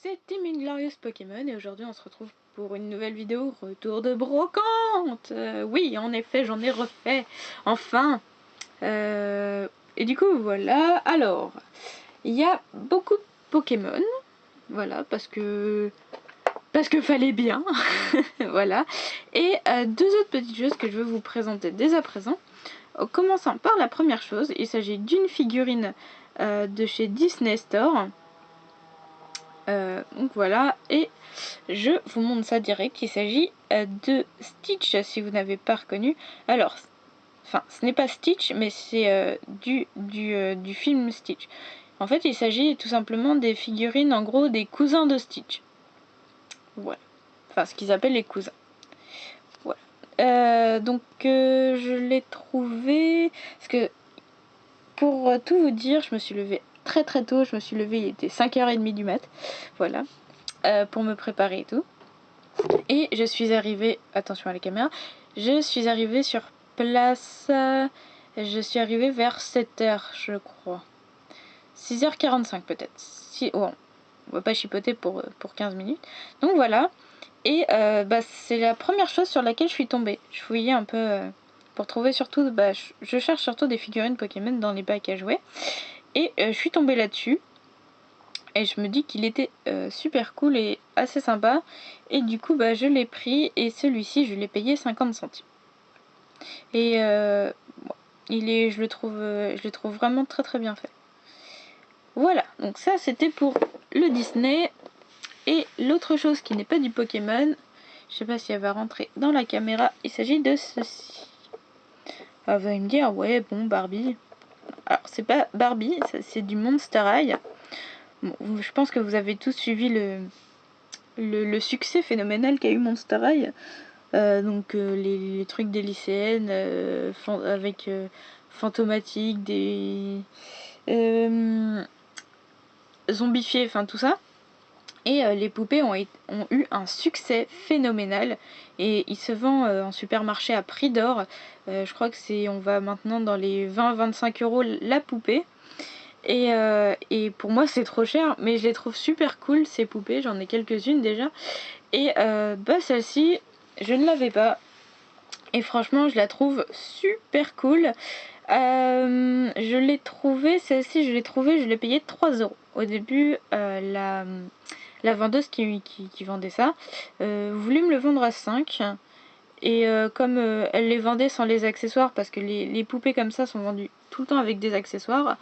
c'est Team Inglorious Pokémon et aujourd'hui on se retrouve pour une nouvelle vidéo retour de brocante. Oui, en effet, j'en ai refait, enfin. Et du coup, voilà. Alors, il y a beaucoup de Pokémon, voilà, parce que fallait bien, voilà. Et deux autres petites choses que je veux vous présenter dès à présent. En commençant par la première chose, il s'agit d'une figurine de chez Disney Store. Donc voilà, et je vous montre ça direct. Il s'agit de Stitch, si vous n'avez pas reconnu. Alors, enfin, ce n'est pas Stitch, mais c'est du film Stitch. En fait, il s'agit tout simplement des figurines, en gros, des cousins de Stitch. Voilà. Enfin, ce qu'ils appellent les cousins. Voilà. Donc, je l'ai trouvé... Parce que, pour tout vous dire, je me suis levée très très tôt. Je me suis levée, il était 5h30 du mat. Voilà. Pour me préparer et tout. Et je suis arrivée, attention à la caméra, je suis arrivée sur place, je suis arrivée vers 7h je crois. 6h45 peut-être. Si, oh, on va pas chipoter pour 15 minutes. Donc voilà. Et c'est la première chose sur laquelle je suis tombée. Je fouillais un peu pour trouver surtout, je cherche surtout des figurines Pokémon dans les bacs à jouer. Et je suis tombée là-dessus. Et je me dis qu'il était super cool et assez sympa. Et du coup, je l'ai pris. Et celui-ci, je l'ai payé 50 centimes. Et je le trouve vraiment très très bien fait. Voilà, donc ça c'était pour le Disney. Et l'autre chose qui n'est pas du Pokémon, je sais pas si elle va rentrer dans la caméra, il s'agit de ceci. Alors vous allez me dire, ouais, bon, Barbie. Alors c'est pas Barbie, c'est du Monster High. Bon, je pense que vous avez tous suivi le succès phénoménal qu'a eu Monster High. Donc les trucs des lycéennes avec Fantomatique, des zombifiés, enfin tout ça. Et les poupées ont eu un succès phénoménal et ils se vendent en supermarché à prix d'or. Je crois que on va maintenant dans les 20-25 euros la poupée. Et pour moi c'est trop cher, mais je les trouve super cool ces poupées, j'en ai quelques-unes déjà. Et celle-ci, je ne l'avais pas. Et franchement, je la trouve super cool. Je l'ai trouvée, celle-ci, je l'ai payée 3 euros. Au début, la vendeuse qui vendait ça voulait me le vendre à 5. Et comme elle les vendait sans les accessoires, parce que les poupées comme ça sont vendues tout le temps avec des accessoires,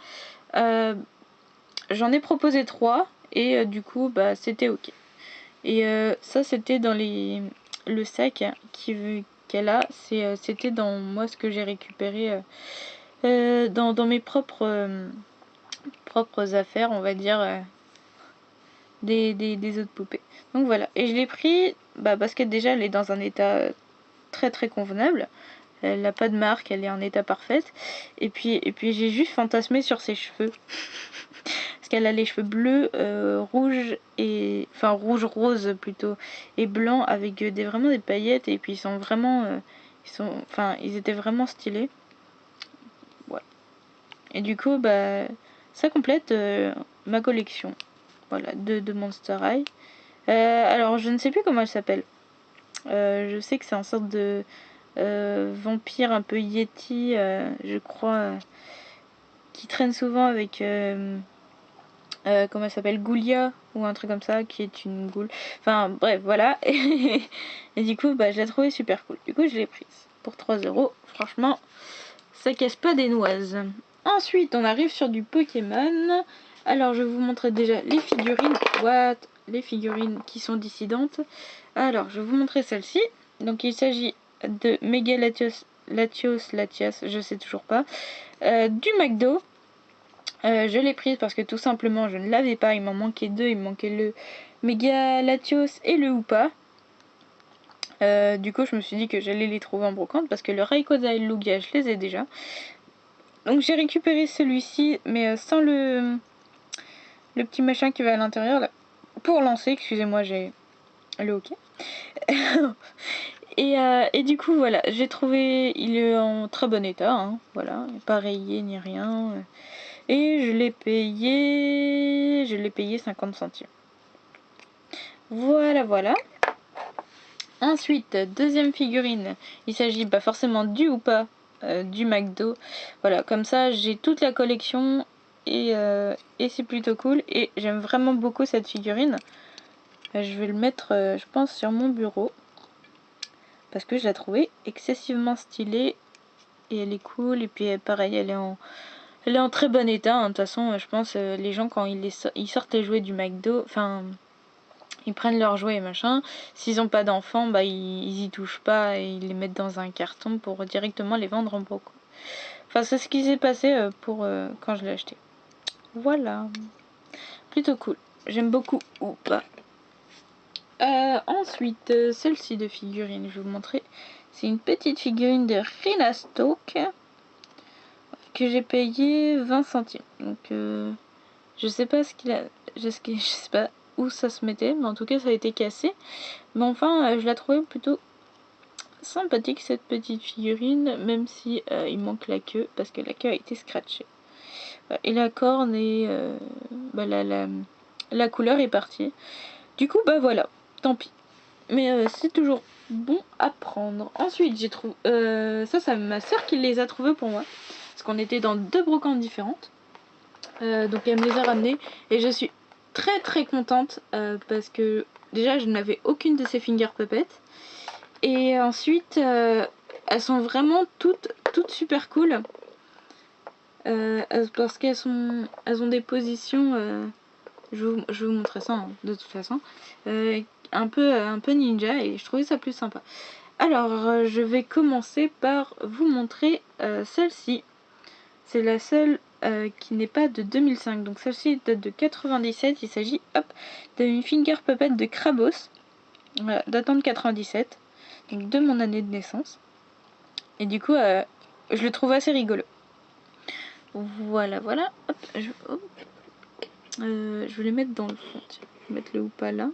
j'en ai proposé 3. Et du coup, c'était ok. Et ça, c'était dans le sac qu'elle a. C'était dans moi ce que j'ai récupéré dans mes propres affaires, on va dire, des autres poupées. Donc voilà. Et je l'ai pris parce que déjà, elle est dans un état très très convenable. Elle n'a pas de marque, elle est en état parfaite. Et puis j'ai juste fantasmé sur ses cheveux. Parce qu'elle a les cheveux bleus, rouges et... Enfin, rouge-rose plutôt. Et blanc avec vraiment des paillettes. Et puis ils sont vraiment... ils étaient vraiment stylés. Voilà. Et du coup, ça complète ma collection. Voilà, de Monster High. Alors, je ne sais plus comment elle s'appelle. Je sais que c'est un sorte de vampire un peu yeti, je crois, qui traîne souvent avec... comment elle s'appelle, Goulia ou un truc comme ça, qui est une goule. Enfin bref, voilà. Et du coup, je l'ai trouvé super cool. Du coup, je l'ai prise pour 3 euros. Franchement, ça casse pas des noises. Ensuite, on arrive sur du Pokémon. Alors, je vais vous montrer déjà les figurines. Les figurines qui sont dissidentes. Alors, je vais vous montrer celle-ci. Donc, il s'agit de Mega Latios, je sais toujours pas. Du McDo. Je l'ai prise parce que tout simplement je ne l'avais pas, il m'en manquait 2, il me manquait le Mega Latios et le Hoopa. Du coup je me suis dit que j'allais les trouver en brocante parce que le Rayquaza et le Lugia je les ai déjà. Donc j'ai récupéré celui-ci mais sans le petit machin qui va à l'intérieur là. Pour lancer, excusez-moi, j'ai le hockey. Et du coup voilà, j'ai trouvé, il est en très bon état, hein, voilà, pas rayé ni rien. Et je l'ai payé 50 centimes. Voilà, voilà. Ensuite, deuxième figurine. Il s'agit pas forcément du ou pas du McDo. Voilà, comme ça, j'ai toute la collection et c'est plutôt cool. Et j'aime vraiment beaucoup cette figurine. Je vais le mettre, je pense, sur mon bureau. Parce que je la trouvais excessivement stylée. Et elle est cool. Et puis, pareil, elle est en très bon état. De toute façon, je pense, les gens, quand ils sortent les jouets du McDo, enfin, ils prennent leurs jouets et machin. S'ils n'ont pas d'enfants, bah, ils y touchent pas et ils les mettent dans un carton pour directement les vendre en gros. Enfin, c'est ce qui s'est passé pour quand je l'ai acheté. Voilà. Plutôt cool. J'aime beaucoup ou pas. Ensuite, celle-ci de figurine, je vais vous montrer. C'est une petite figurine de Rina Stoke que j'ai payé 20 centimes. Donc, je sais pas ce qu'il a. Je sais pas où ça se mettait, mais en tout cas, ça a été cassé. Mais enfin, je la trouvais plutôt sympathique cette petite figurine, même si il manque la queue, parce que la queue a été scratchée. Et la corne et bah, la couleur est partie. Du coup, bah voilà, tant pis. Mais c'est toujours bon à prendre. Ensuite, j'ai trouvé... ça, c'est ma soeur qui les a trouvés pour moi. Parce qu'on était dans 2 brocantes différentes. Donc elle me les a ramenés. Et je suis très très contente. Parce que déjà, je n'avais aucune de ces finger puppets. Et ensuite, elles sont vraiment toutes super cool. Parce elles ont des positions... je vais vous montrer ça hein, de toute façon. Un peu ninja et je trouvais ça plus sympa. Alors, je vais commencer par vous montrer celle-ci. C'est la seule qui n'est pas de 2005. Donc celle-ci date de 97. Il s'agit d'une finger puppet de Krabos. Voilà, datant de 97. Donc de mon année de naissance. Et du coup, je le trouve assez rigolo. Voilà, voilà. Hop, je vais les mettre dans le fond. Tiens, je vais mettre le houpa là.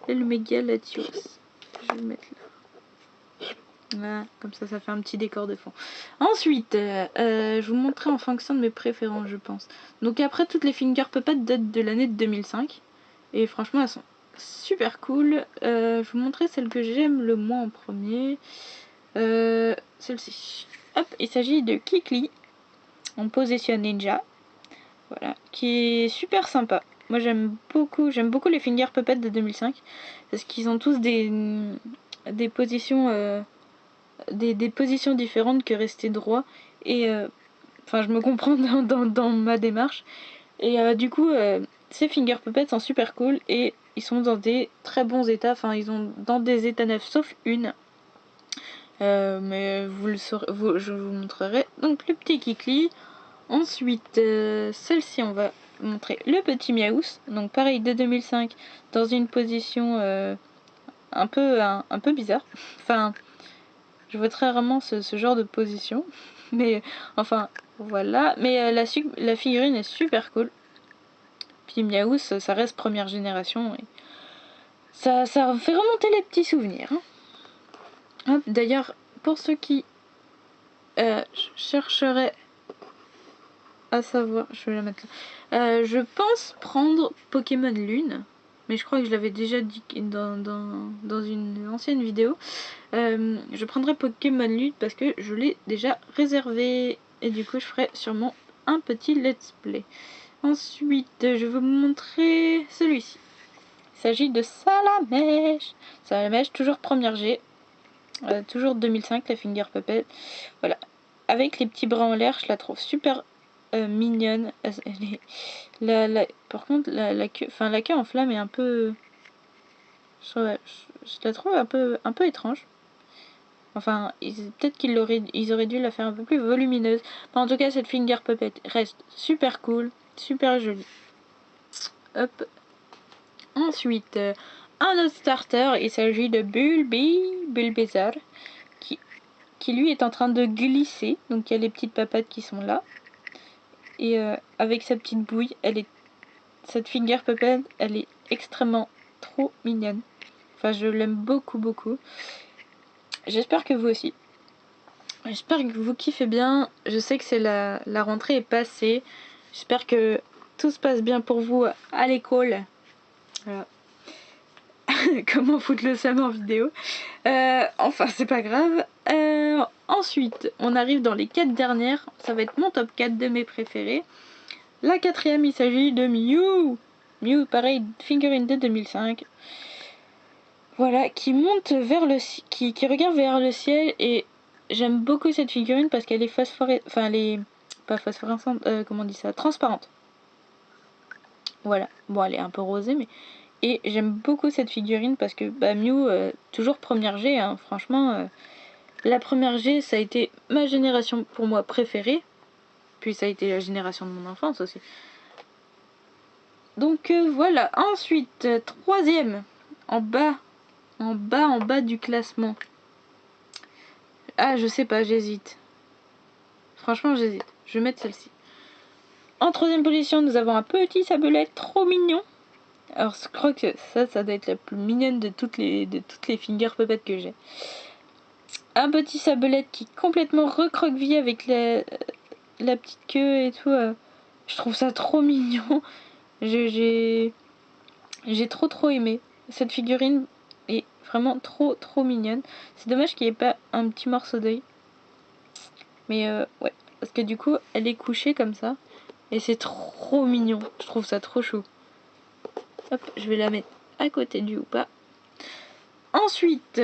Et le méga Latios. Je vais le mettre là. Voilà, comme ça fait un petit décor de fond. Ensuite, je vous montrerai en fonction de mes préférences, je pense. Donc après, toutes les finger puppets datent de l'année de 2005. Et franchement, elles sont super cool. Je vous montrerai celle que j'aime le moins en premier. Celle-ci. Hop, il s'agit de Kikli en position ninja. Voilà, qui est super sympa. Moi j'aime beaucoup les finger puppets de 2005 parce qu'ils ont tous des positions des positions différentes que rester droit et enfin je me comprends dans ma démarche et du coup ces finger puppets sont super cool et ils sont dans des très bons états, enfin ils sont dans des états neufs sauf une. Mais vous le saurez, je vous montrerai donc le petit Kikli. Ensuite, celle-ci, on va montrer le petit Miaous. Donc pareil, de 2005, dans une position un peu bizarre. Enfin, je vois très rarement ce genre de position. Mais enfin, voilà. Mais la figurine est super cool. Puis Miaous, ça reste première génération. Et ça fait remonter les petits souvenirs. Hein. D'ailleurs, pour ceux qui chercheraient à savoir, je vais la mettre là. Je pense prendre Pokémon Lune, mais je crois que je l'avais déjà dit dans une ancienne vidéo. Je prendrai Pokémon Lune parce que je l'ai déjà réservé et du coup je ferai sûrement un petit let's play. Ensuite, je vais vous montrer celui-ci. Il s'agit de Salamèche. Salamèche, toujours première G. Toujours 2005, la Finger Puppet. Voilà. Avec les petits bras en l'air, je la trouve super mignonne. Par contre, la queue en flamme est un peu... je la trouve un peu étrange. Enfin, peut-être qu'ils auraient dû la faire un peu plus volumineuse. Mais en tout cas, cette Finger Puppet reste super cool, super jolie. Hop. Ensuite, un autre starter, il s'agit de Bulbizarre, qui lui est en train de glisser. Donc il y a les petites papates qui sont là. Et avec sa petite bouille, cette Finger Puppet, elle est extrêmement trop mignonne. Enfin, je l'aime beaucoup, beaucoup. J'espère que vous aussi. J'espère que vous kiffez bien. Je sais que c'est la rentrée est passée. J'espère que tout se passe bien pour vous à l'école. Voilà. Comment foutre le seum en vidéo. Enfin, c'est pas grave. Ensuite, on arrive dans les 4 dernières. Ça va être mon top 4 de mes préférés. La 4e, il s'agit de Mew. Mew, pareil, figurine de 2005. Voilà, qui monte vers le qui regarde vers le ciel, et j'aime beaucoup cette figurine parce qu'elle est phosphorescente, enfin elle est pas phosphorescente, comment on dit ça, transparente. Voilà, bon elle est un peu rosée, mais et j'aime beaucoup cette figurine parce que bah Mew, toujours première G, hein, franchement, la première G ça a été ma génération pour moi préférée, puis ça a été la génération de mon enfance aussi. Donc voilà, ensuite 3e, en bas du classement. Ah, je sais pas, j'hésite. Franchement, j'hésite. Je vais mettre celle-ci. En 3e position, nous avons un petit sabelet trop mignon. Alors, je crois que ça doit être la plus mignonne de toutes les finger puppets que j'ai. Un petit sabelet qui est complètement recroquevillé avec la petite queue et tout. Je trouve ça trop mignon. J'ai trop aimé. Cette figurine est vraiment trop mignonne. C'est dommage qu'il n'y ait pas un petit morceau d'œil. Mais ouais, parce que du coup, elle est couchée comme ça. Et c'est trop mignon. Je trouve ça trop chou. Hop, je vais la mettre à côté du Hoopa. Ensuite,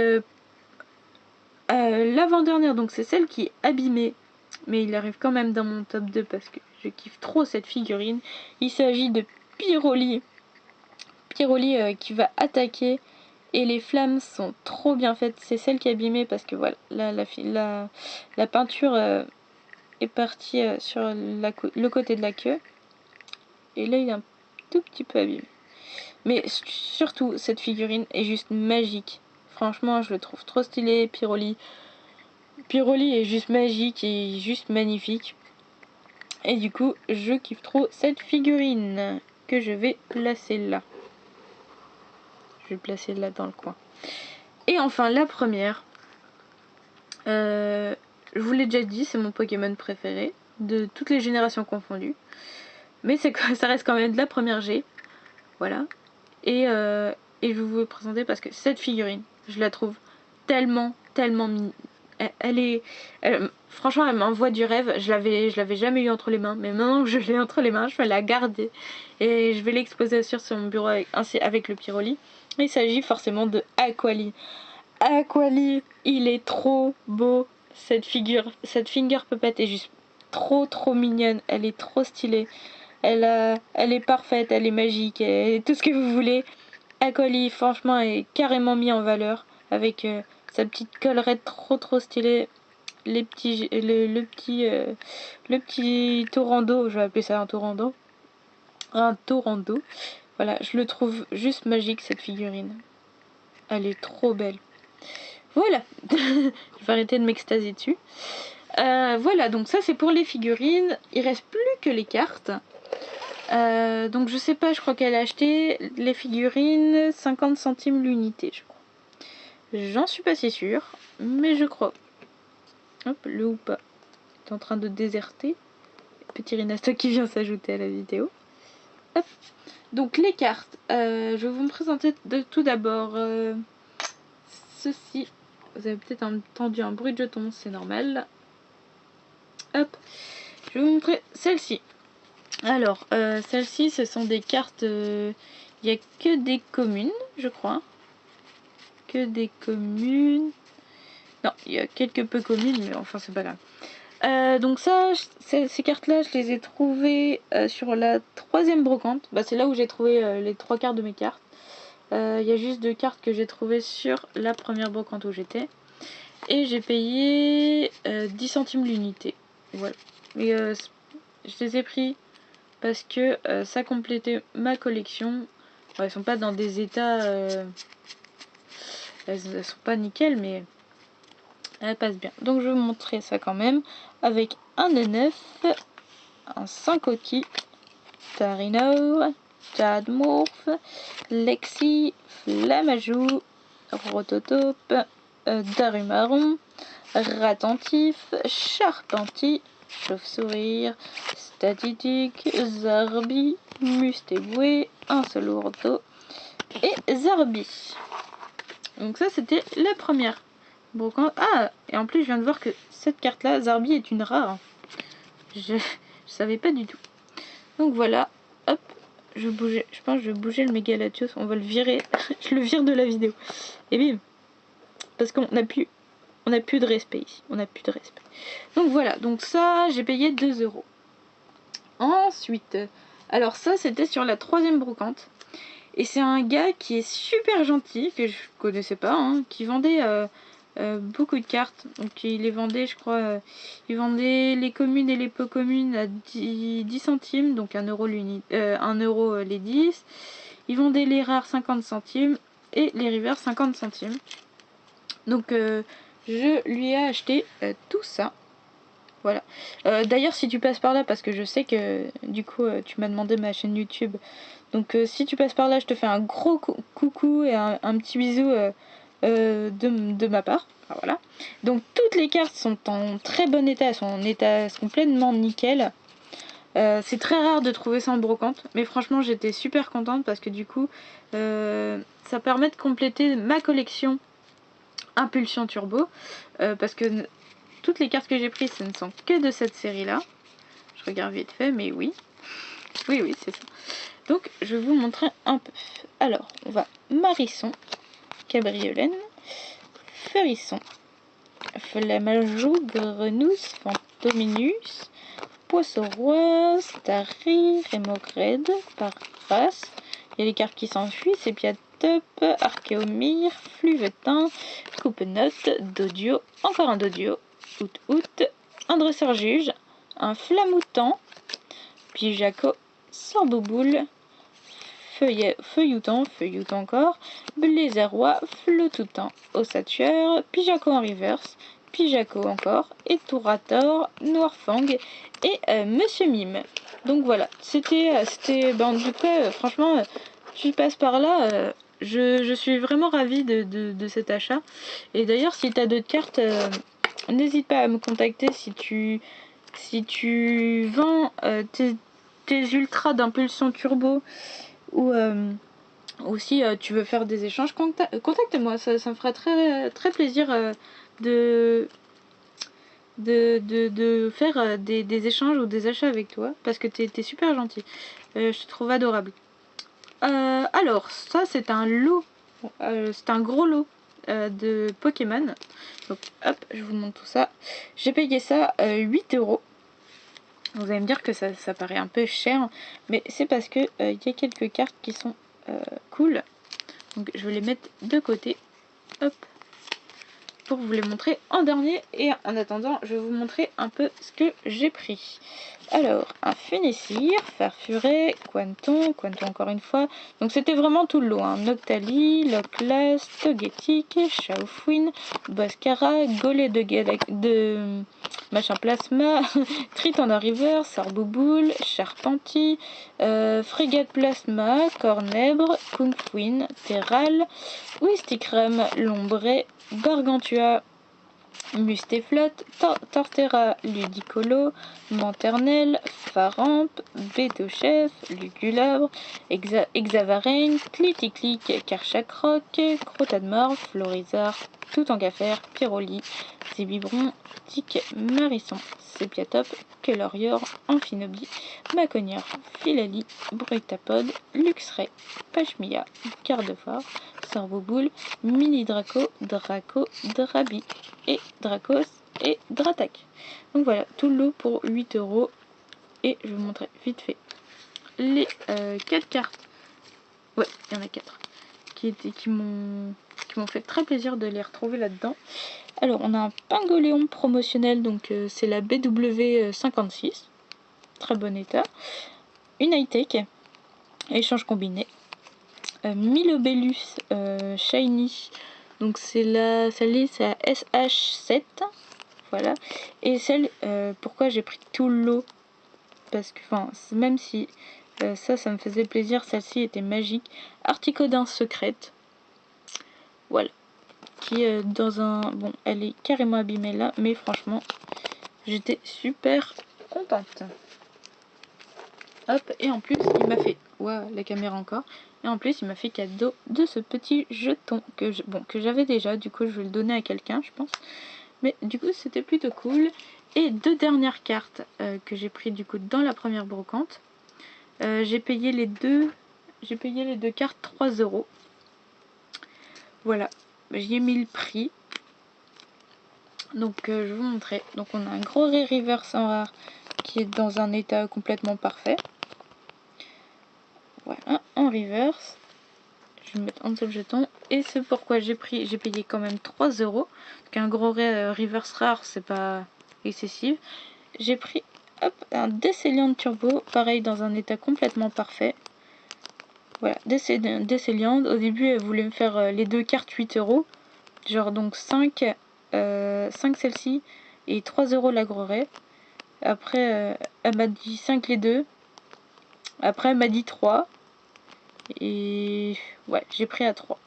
l'avant-dernière, donc c'est celle qui est abîmée. Mais il arrive quand même dans mon top 2 parce que je kiffe trop cette figurine. Il s'agit de Pyroli. Pyroli qui va attaquer. Et les flammes sont trop bien faites. C'est celle qui est abîmée parce que voilà, la peinture est partie sur le côté de la queue. Et là, il est un tout petit peu abîmé. Mais surtout, cette figurine est juste magique. Franchement, je le trouve trop stylé, Pyroli. Pyroli est juste magique et juste magnifique. Et du coup, je kiffe trop cette figurine que je vais placer là. Je vais le placer là dans le coin. Et enfin, la première. Je vous l'ai déjà dit, c'est mon Pokémon préféré. De toutes les générations confondues. Mais ça reste quand même de la première G. Voilà. Et je vais vous le présenter parce que cette figurine, je la trouve tellement franchement, elle m'envoie du rêve. Je l'avais jamais eu entre les mains, mais maintenant que je l'ai entre les mains, je vais la garder et je vais l'exposer sur mon bureau avec le Pyroli. Il s'agit forcément de Aquali. Aquali, il est trop beau. Cette finger puppet est juste trop mignonne. Elle est trop stylée. Elle est parfaite, elle est magique, elle est tout ce que vous voulez. Aquali, franchement, est carrément mis en valeur avec sa petite collerette trop stylée. Le petit Torando, je vais appeler ça un Torando. Un Torando. Voilà, je le trouve juste magique cette figurine. Elle est trop belle. Voilà, je vais arrêter de m'extasier dessus. Voilà, donc ça c'est pour les figurines. Il reste plus que les cartes. Donc je sais pas, je crois qu'elle a acheté les figurines 50 centimes l'unité, je crois. J'en suis pas si sûre, mais je crois. Hop, le Hoopa est en train de déserter. Petit Rhinasta qui vient s'ajouter à la vidéo. Hop. Donc les cartes, je vais vous me présenter tout d'abord ceci. Vous avez peut-être entendu un bruit de jetons, c'est normal. Hop, je vais vous montrer celle-ci. Alors, celles-ci, ce sont des cartes. Il n'y a que des communes, je crois. Que des communes. Non, il y a quelques peu communes, mais enfin, c'est pas grave. Donc ça, ces cartes-là, je les ai trouvées sur la 3e brocante. Bah, c'est là où j'ai trouvé les 3 quarts de mes cartes. Il y a juste 2 cartes que j'ai trouvées sur la première brocante où j'étais. Et j'ai payé 10 centimes l'unité. Voilà. Et je les ai pris parce que ça complétait ma collection. Bon, elles sont pas dans des états... elles sont pas nickel, mais elles passent bien. Donc je vais vous montrer ça quand même. Avec un E9, un Sankoki, Tarino, Tadmorph, Lexi, Flamajou, Rototope, Darumaron, Ratentif, Charpenty, Chauve-sourire, Statistique, Zarbi, Mustéboué, un seul ourdo, et Zarbi. Donc ça c'était la première brocante. Ah, et en plus je viens de voir que cette carte là, Zarbi est une rare. Je savais pas du tout. Donc voilà, hop, je pense que je vais bouger le Mégalatios, on va le virer, je le vire de la vidéo. Et bim, parce qu'on n'a plus de respect ici, on n'a plus de respect. Donc voilà, donc ça j'ai payé 2 euros. Ensuite, alors ça c'était sur la troisième brocante. Et c'est un gars qui est super gentil, que je connaissais pas, hein, qui vendait beaucoup de cartes. Donc il les vendait, je crois, il vendait les communes et les peu communes à 10 centimes, donc 1 euro, 1 euro les 10. Il vendait les rares 50 centimes et les rivers 50 centimes. Donc je lui ai acheté tout ça. Voilà. D'ailleurs, si tu passes par là, parce que je sais que du coup tu m'as demandé ma chaîne YouTube, donc si tu passes par là, je te fais un gros coucou et un petit bisou de ma part. Enfin, voilà. Donc toutes les cartes sont en très bon état, elles sont en état complètement nickel. C'est très rare de trouver ça en brocante, mais franchement j'étais super contente parce que du coup ça permet de compléter ma collection Impulsion Turbo, parce que toutes les cartes que j'ai prises, ce ne sont que de cette série-là. Je regarde vite fait, mais oui. Oui, c'est ça. Donc, je vais vous montrer un peu. Alors, on va Marisson, Cabriolaine, Ferisson, Flammajou, Grenousse, Fantominus, Poisson-Roi, Starry, Rémogrède, Parras. Il y a les cartes qui s'enfuient, Sépiatop, Archéomir, Fluvetin, Coupe-Note, Dodio, encore un Dodio, Out, un dresseur juge, un flamoutant, Pijaco, Sambouboule, Feuilloutant encore, Blaiserois, Flottoutant, Ossatueur, Pijaco en reverse, Pijaco encore, Etourator, Noirfang et Monsieur Mime. Donc voilà, c'était en tout cas, franchement, tu passes par là, je suis vraiment ravie de cet achat. Et d'ailleurs, si tu as d'autres cartes, n'hésite pas à me contacter si tu vends tes ultras d'impulsion turbo ou si tu veux faire des échanges, contacte-moi, ça me fera très, très plaisir de faire des échanges ou des achats avec toi, parce que t'es super gentil. Je te trouve adorable. Alors, ça c'est un lot, c'est un gros lot de Pokémon. Donc hop, je vous montre tout ça. J'ai payé ça 8 euros. Vous allez me dire que ça paraît un peu cher, mais c'est parce que il y a quelques cartes qui sont cool. Donc je vais les mettre de côté. Hop. Pour vous les montrer en dernier. Et en attendant, je vais vous montrer un peu ce que j'ai pris. Alors, un Fenessir, Farfuret, Quanton encore une fois. Donc c'était vraiment tout le lot. Hein. Noctali, Loclas, Togetic, Chaufouine, Boscara, Gollet de machin plasma, Triton River, Sarbouboule, Charpentier, Frégate Plasma, Cornèbre, Kungfuin, Terral, Wistikram, Lombré, Gargantua, Mustéflotte, Torterra, Ludicolo, Manternelle, Farampe, Bétochef, Lugulabre, Exavarène, Cliticlic, Karchakroc, Crotadmor, Florizard, Toutankafer, Pyroli, Zébibron, Tic, Marisson, Sépiatop, Kelorior, Amphinobie, Maconière, Philali, Bructapod, Luxray, Pachmia, Cardefort, Sorboboule, Mini Draco, Drabi et Dracos et Dratak. Donc voilà, tout le lot pour 8 euros. Et je vais vous montrer vite fait les 4 cartes. Ouais, il y en a 4 qui m'ont fait très plaisir de les retrouver là-dedans. Alors, on a un Pingoléon promotionnel, donc c'est la BW56. Très bon état. Une high-tech, échange combiné. Milobellus Shiny, donc c'est la SH7, voilà. Et celle, pourquoi j'ai pris tout le lot, parce que, enfin, même si ça me faisait plaisir, celle-ci était magique. Articodin secrète, voilà, qui est dans un, bon, elle est carrément abîmée là, mais franchement, j'étais super contente. Hop, et en plus il m'a fait, ouais, la caméra encore, et en plus il m'a fait cadeau de ce petit jeton que j'avais déjà, du coup je vais le donner à quelqu'un je pense, mais du coup c'était plutôt cool. Et 2 dernières cartes que j'ai pris du coup dans la première brocante. J'ai payé les deux cartes 3 euros. Voilà, j'y ai mis le prix. Donc je vais vous montrer. Donc on a un gros Ray Reverse en rare qui est dans un état complètement parfait. Voilà, en reverse. Je vais mettre en dessous le jeton. Et c'est pourquoi j'ai payé quand même 3 euros. Qu'un gros Ray Reverse rare, c'est pas excessif. J'ai pris un Desceliant Turbo, pareil dans un état complètement parfait. Voilà, Desceliant. Au début, elle voulait me faire les deux cartes 8 euros. Genre donc 5 celle-ci et 3 euros la gros Ray. Après, elle m'a dit 5 les deux. Après, elle m'a dit 3. Et ouais, j'ai pris à 3.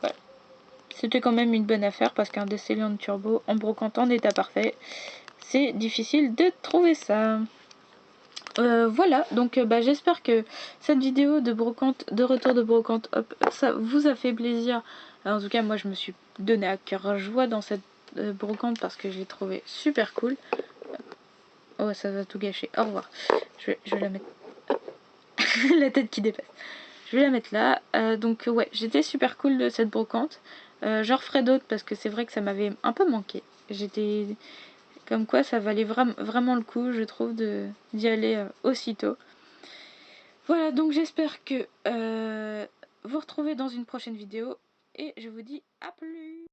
Voilà. C'était quand même une bonne affaire parce qu'un Desceliant Turbo en brocante en état parfait, c'est difficile de trouver ça. Voilà, donc j'espère que cette vidéo de brocante, de retour de brocante, hop, ça vous a fait plaisir. Alors, en tout cas, moi je me suis donné à cœur joie dans cette brocante parce que je l'ai trouvé super cool. Oh, ça va tout gâcher. Au revoir. Je vais la mettre. La tête qui dépasse. Je vais la mettre là. Donc ouais, j'étais super cool de cette brocante. J'en referai d'autres parce que c'est vrai que ça m'avait un peu manqué. J'étais comme quoi ça valait vraiment le coup, je trouve, d'y aller aussitôt. Voilà, donc j'espère que vous retrouvez dans une prochaine vidéo et je vous dis à plus.